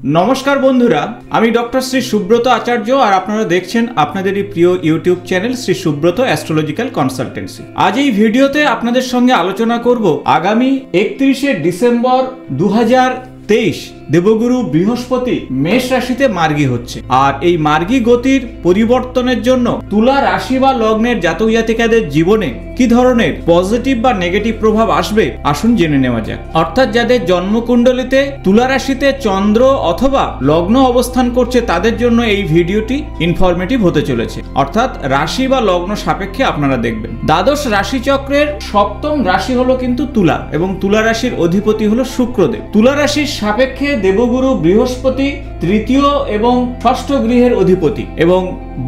নমস্কার বন্ধুরা, আমি ডক্টর শ্রী সুব্রত আচার্য আর আপনারা দেখছেন আপনাদেরই প্রিয় YouTube channel Shri Subrata astrological consultancy. আজ এই ভিডিওতে আপনাদের সঙ্গে আলোচনা করব আগামী 31শে ডিসেম্বর 2023 দেবগুরু বৃহস্পতি মেষ রাশিতে মার্গী হচ্ছে। আর এই মার্গী গতির পরিবর্তনের জন্য তুলা রাশি বা লগ্নের জাতক জাতিকাদের জীবনে কি ধরনের পজিটিভ বা নেগেটিভ প্রভাব আসবে আসুন জেনে নেওয়া যাক। অর্থাৎ যাদের জন্মকুণ্ডলিতে তুলা রাশিতে চন্দ্র অথবা লগ্ন অবস্থান করছে তাদের জন্য এই ভিডিওটি ইনফরমেটিভ হতে চলেছে। অর্থাৎ রাশি বা লগ্ন সাপেক্ষে আপনারা দেখবেন। দ্বাদশ রাশিচক্রের সপ্তম রাশি হলো কিন্তু তুলা এবং তুলা রাশির অধিপতি হলো শুক্রদেব। তুলা রাশির সাপেক্ষে দেবগুরু বৃহস্পতি তৃতীয় এবং ষষ্ঠ গৃহের অধিপতি এবং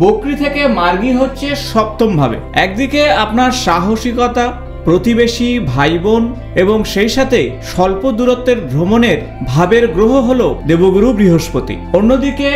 বক্রী থেকে মার্গী হচ্ছে সপ্তম ভাবে। একদিকে আপনার সাহসিকতা, প্রতিবেশী, ভাই বোন এবং সেই সাথে স্বল্প দূরত্বের ভ্রমণের ভাবের গ্রহ হলো দেবগুরু বৃহস্পতি। অন্যদিকে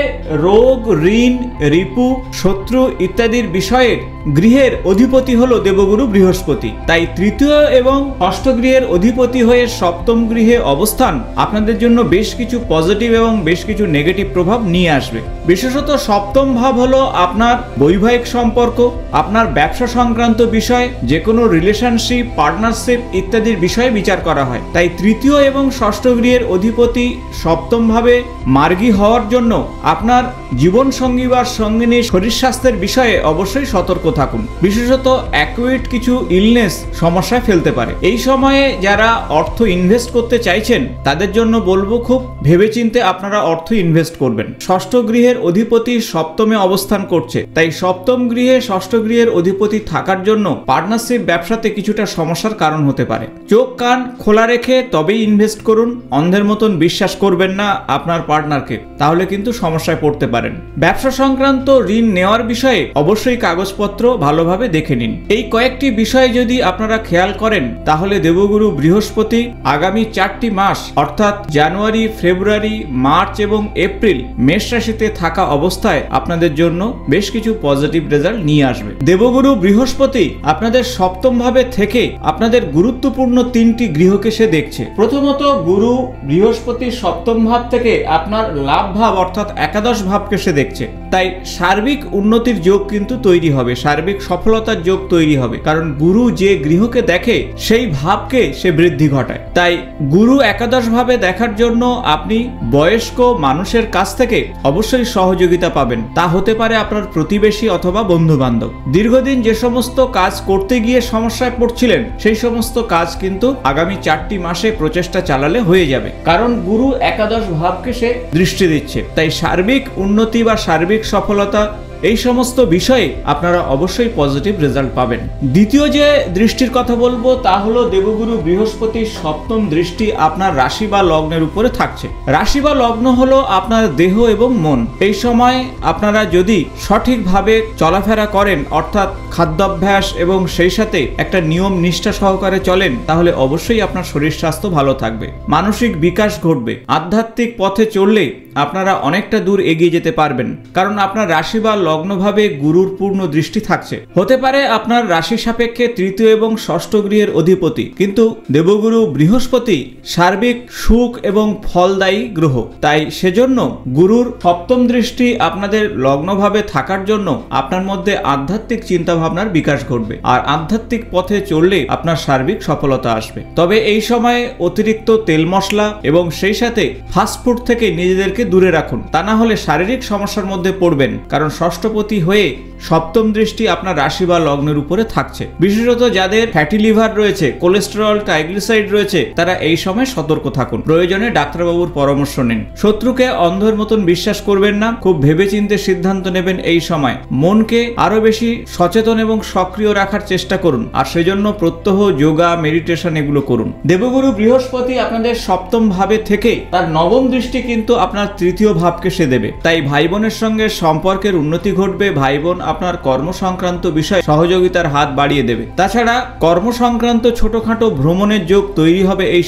রোগ, ঋণ, রিপু, শত্রু ইত্যাদির বিষয়ের গৃহের অধিপতি হলো দেবগুরু বৃহস্পতি। তাই তৃতীয় এবং ষষ্ঠ গৃহের অধিপতি হয়ে সপ্তম গৃহে অবস্থান আপনাদের জন্য বেশ কিছু পজিটিভ এবং বেশ কিছু নেগেটিভ প্রভাব নিয়ে আসবে। বিশেষত সপ্তম ভাব হলো আপনার বৈবাহিক সম্পর্ক, আপনার ব্যবসা সংক্রান্ত বিষয়, যে কোনো রিলেশনশিপ, পার্টনারশিপ ইত্যাদির বিষয়ে বিচার করা হয়। তাই তৃতীয় এবং ষষ্ঠ গৃহের অধিপতি সপ্তম ভাবে মার্গী হওয়ার জন্য আপনার জীবন সঙ্গী বা সঙ্গিনীর শরীর স্বাস্থ্যের বিষয়ে অবশ্যই সতর্ক থাকুন। বিশেষত অ্যাকুইট কিছু ইলনেস সমস্যায় ফেলতে পারে। এই সময়ে যারা অর্থ ইনভেস্ট করতে চাইছেন তাদের জন্য বলবো খুব ভেবেচিন্তে আপনারা অর্থ ইনভেস্ট করবেন। ষষ্ঠ গৃহের অধিপতি সপ্তমে অবস্থান করছে, তাই সপ্তম গৃহে ষষ্ঠ গৃহের অধিপতি থাকার জন্য পার্টনারশিপ ব্যবসাতে কিছুটা সমস্যার কারণ হতে পারে। চোখ কান খোলা রেখে তবেই ইনভেস্ট করুন। অন্ধের মতন বিশ্বাস করবেন না আপনার পার্টনারকে, তাহলে কিন্তু সমস্যায় পড়তে পারেন। ব্যবসা সংক্রান্ত ঋণ নেওয়ার বিষয়ে অবশ্যই কাগজপত্র ভালোভাবে দেখে নিন। এই কয়েকটি বিষয়ে যদি আপনারা খেয়াল করেন তাহলে দেবগুরু বৃহস্পতি আগামী 4টি মাস অর্থাৎ জানুয়ারি, ফেব্রুয়ারি, মার্চ এবং এপ্রিল মেষ রাশিতে থাকা অবস্থায় আপনাদের জন্য বেশ কিছু পজিটিভ রেজাল্ট নিয়ে আসবে। দেবগুরু বৃহস্পতি আপনাদের সপ্তম ভাবে থেকে আপনাদের গুরুত্বপূর্ণ 3টি গৃহকে সে দেখছে। প্রথমত গুরু বৃহস্পতি সপ্তম ভাব থেকে আপনার লাভ ভাব অর্থাৎ একাদশ ভাবকে সে দেখছে। তাই সার্বিক উন্নতির যোগ কিন্তু তৈরি হবে, সার্বিক সফলতার যোগ তৈরি হবে, কারণ গুরু যে গৃহকে দেখে সেই ভাবকে সে বৃদ্ধি ঘটায়। তাই গুরু একাদশ ভাবে দেখার জন্য আপনি বয়স্ক মানুষের কাছ থেকে অবশ্যই সহযোগিতা পাবেন। তা হতে পারে আপনার প্রতিবেশী অথবা বন্ধু বান্ধব। দীর্ঘদিন যে সমস্ত কাজ করতে গিয়ে সমস্যায় পড়ছিলেন সেই সমস্ত কাজ কিন্তু আগামী 4টি মাসে প্রচেষ্টা চালালে হয়ে যাবে, কারণ গুরু একাদশ ভাবকে সে দৃষ্টি দিচ্ছে। তাই সার্বিক উন্নতি বা সার্বিক সফলতা এই সমস্ত বিষয়ে আপনারা অবশ্যই পজিটিভ রেজাল্ট পাবেন। দ্বিতীয় যে দৃষ্টির কথা বলবো তা হলো দেবগুরু বৃহস্পতির সপ্তম দৃষ্টি আপনার রাশি বা লগ্নের উপরে থাকছে। রাশি বা লগ্ন হলো আপনার দেহ এবং মন। এই সময় আপনারা যদি সঠিকভাবে চলাফেরা করেন অর্থাৎ খাদ্যাভ্যাস এবং সেই সাথে একটা নিয়ম নিষ্ঠা সহকারে চলেন তাহলে অবশ্যই আপনার শরীর স্বাস্থ্য ভালো থাকবে, মানসিক বিকাশ ঘটবে। আধ্যাত্মিক পথে চললে আপনারা অনেকটা দূর এগিয়ে যেতে পারবেন, কারণ আপনার রাশি বা লগ্নভাবে গুরুর পূর্ণ দৃষ্টি থাকছে। হতে পারে আপনার রাশি সাপেক্ষে তৃতীয় এবং ষষ্ঠ গৃহের অধিপতি, কিন্তু দেবগুরু বৃহস্পতি সার্বিক সুখ এবং ফলদায়ী গ্রহ। তাই সেজন্য গুরুর সপ্তম দৃষ্টি আপনাদের লগ্নভাবে থাকার জন্য আপনার মধ্যে আধ্যাত্মিক চিন্তা ভাবনার বিকাশ ঘটবে, আর আধ্যাত্মিক পথে চললে আপনার সার্বিক সফলতা আসবে। তবে এই সময়ে অতিরিক্ত তেল মশলা এবং সেই সাথে ফাস্টফুড থেকে নিজেদেরকে দূরে রাখুন, তা না হলে শারীরিক সমস্যার মধ্যে পড়বেন, কারণ ষষ্ঠপতি হয়ে সপ্তম দৃষ্টি আপনার রাশি বা লগ্নের উপরে থাকছে। বিশেষত যাদের ফ্যাটি লিভার রয়েছে, কোলেস্টেরল, ট্রাইগ্লিসাইড রয়েছে, তারা এই সময় সতর্ক থাকুন। প্রয়োজনে ডাক্তারবাবুর পরামর্শ নিন। শত্রুকে অন্ধের মতন বিশ্বাস করবেন না, খুব ভেবেচিন্তে সিদ্ধান্ত নেবেন। এই সময় মনকে আরো বেশি সচেতন এবং সক্রিয় রাখার চেষ্টা করুন, আর সেজন্য প্রত্যহ, যোগা, মেডিটেশন এগুলো করুন। দেবগুরু বৃহস্পতি আপনাদের সপ্তম ভাবে থেকে তার নবম দৃষ্টি কিন্তু আপনার তৃতীয় ভাবকে সে দেবে। তাই ভাই বোনের সঙ্গে সম্পর্কের উন্নতি উন্নতি ঘটবে, ভাই বোন আপনার কর্মসংক্রান্ত বিষয়ে সহযোগিতার হাত বাড়িয়ে দেবে। তাছাড়া কর্মসংক্রান্ত ছোটখাটো ভ্রমণের যোগ তৈরি হবে এই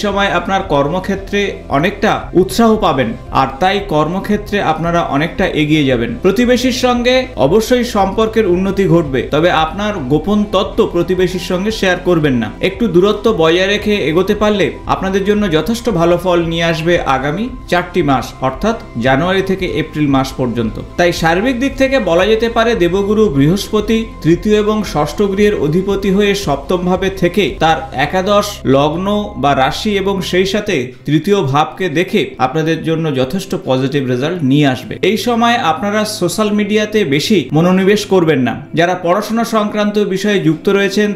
সময় আপনার কর্মক্ষেত্রে অনেকটা উৎসাহ পাবেন, আর তাই কর্মক্ষেত্রে আপনারা অনেকটা এগিয়ে যাবেন। প্রতিবেশীর সঙ্গে অবশ্যই সম্পর্কের উন্নতি ঘটবে, তবে আপনার গোপন তথ্য প্রতিবেশীর সঙ্গে শেয়ার করবেন না। একটু দূরত্ব বজায় রেখে এগোতে পারলে আপনাদের জন্য যথেষ্ট ভালো ফল নিয়ে আসবে আগামী 4টি মাস, অর্থাৎ জানুয়ারি থেকে এপ্রিল মাস পর্যন্ত। তাই সার্বিক দিক থেকে বলা যেতে পারে দেবগুরু বৃহস্পতি তৃতীয় এবং ষষ্ঠ গৃহের অধিপতি হয়ে সপ্তম ভাবে থেকে তার একাদশ লগ্ন বা রাশি এবং সেই সাথে তৃতীয় ভাবকে দেখে আপনাদের জন্য যথেষ্ট পজিটিভ রেজাল্ট নিয়ে আসবে। এই সময় আপনারা সোশ্যাল মিডিয়াতে বেশি মনোনিবেশ করবেন না। যারা পড়াশোনা সংক্রান্ত বিষয়ে যুক্ত রয়েছেন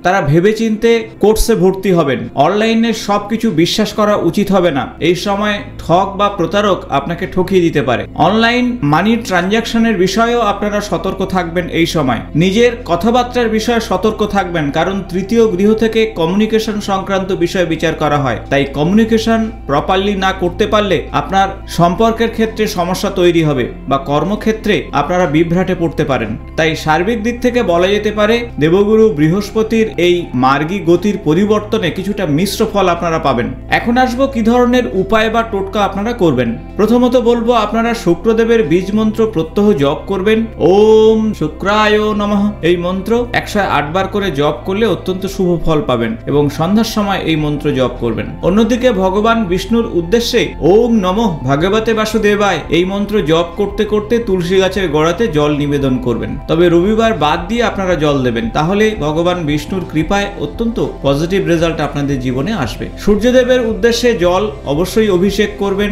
তারা ভেবেচিন্তে কোর্সে ভর্তি হবেন। অনলাইনে সবকিছু বিশ্বাস করা উচিত হবে না। এই সময় ঠক বা প্রতারক আপনাকে ঠকিয়ে দিতে পারে। অনলাইন মানি ট্রানজাকশনের বিষয়েও আপনারা সতর্ক থাকবেন। এই সময় নিজের কথাবার্তার বিষয়ে সতর্ক থাকবেন, কারণ তৃতীয় গৃহ থেকে কমিউনিকেশন সংক্রান্ত বিষয় বিচার করা হয়। তাই কমিউনিকেশন প্রপারলি না করতে পারলে আপনার সম্পর্কের ক্ষেত্রে সমস্যা তৈরি হবে বা কর্মক্ষেত্রে আপনারা বিভ্রাটে পড়তে পারেন। তাই সার্বিক দিক থেকে বলা যেতে পারে দেবগুরু বৃহস্পতির এই মার্গী গতির পরিবর্তনে কিছুটা মিশ্র ফল আপনারা পাবেন। এখন আসবো কি ধরনের উপায় বা টোটকা আপনারা করবেন। প্রথমত বলবো আপনারা শুক্রদেবের বীজ মন্ত্র প্রত্যহ জপ করবেন। ওম শুক্রায় নমঃ এই মন্ত্র 108 বার করে জপ করলে অত্যন্ত শুভ ফল পাবেন এবং সন্ধ্যার সময় এই মন্ত্র জপ করবেন। অন্যদিকে ভগবান বিষ্ণুর উদ্দেশ্যে ওম নমঃ ভগবতে বাসুদেবায় এই মন্ত্র জপ করতে করতে তুলসী গাছের গোড়াতে জল নিবেদন করবেন। তবে রবিবার বাদ দিয়ে আপনারা জল দেবেন, তাহলে ভগবান বিষ্ণুর কৃপায় অত্যন্ত পজিটিভ রেজাল্ট আপনাদের জীবনে আসবে। সূর্যদেবের উদ্দেশ্যে জল অবশ্যই অভিষেক করবেন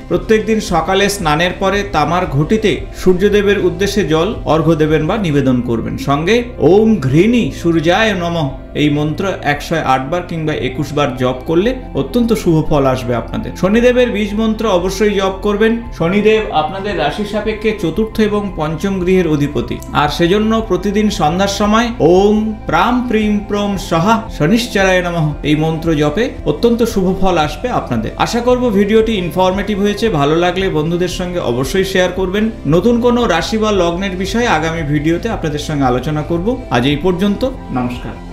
প্রত্যেকদিন সকালে স্নানের পরে তামার ঘটিতে সূর্যদেবের উদ্দেশ্যে জল অর্ঘ্য দেবেন বা নিবেদন করবেন। সঙ্গে ওম ঘৃণী সূর্যায় নমঃ এই মন্ত্র 108 বার কিংবা 21 বার জপ করলে অত্যন্ত শুভ ফল আসবে আপনাদের। শনিদেবের বীজ মন্ত্র অবশ্যই জপ করবেন। শনিদেব আপনাদের রাশি সাপেক্ষে চতুর্থ এবং পঞ্চম গৃহের অধিপতি, আর সেজন্য প্রতিদিন সন্ধ্যার সময় ওম প্রাম প্রিম প্রম সহা শনিশ্চরায় নমঃ এই মন্ত্র জপে অত্যন্ত শুভ ফল আসবে আপনাদের। আশা করব ভিডিওটি ইনফরমেটিভ হয়েছে। ভালো লাগলে বন্ধুদের সঙ্গে অবশ্যই শেয়ার করবেন। নতুন কোনো রাশি বা লগ্নের বিষয়ে আগামী ভিডিওতে আপনাদের সঙ্গে আলোচনা করব। আজ এই পর্যন্ত, নমস্কার।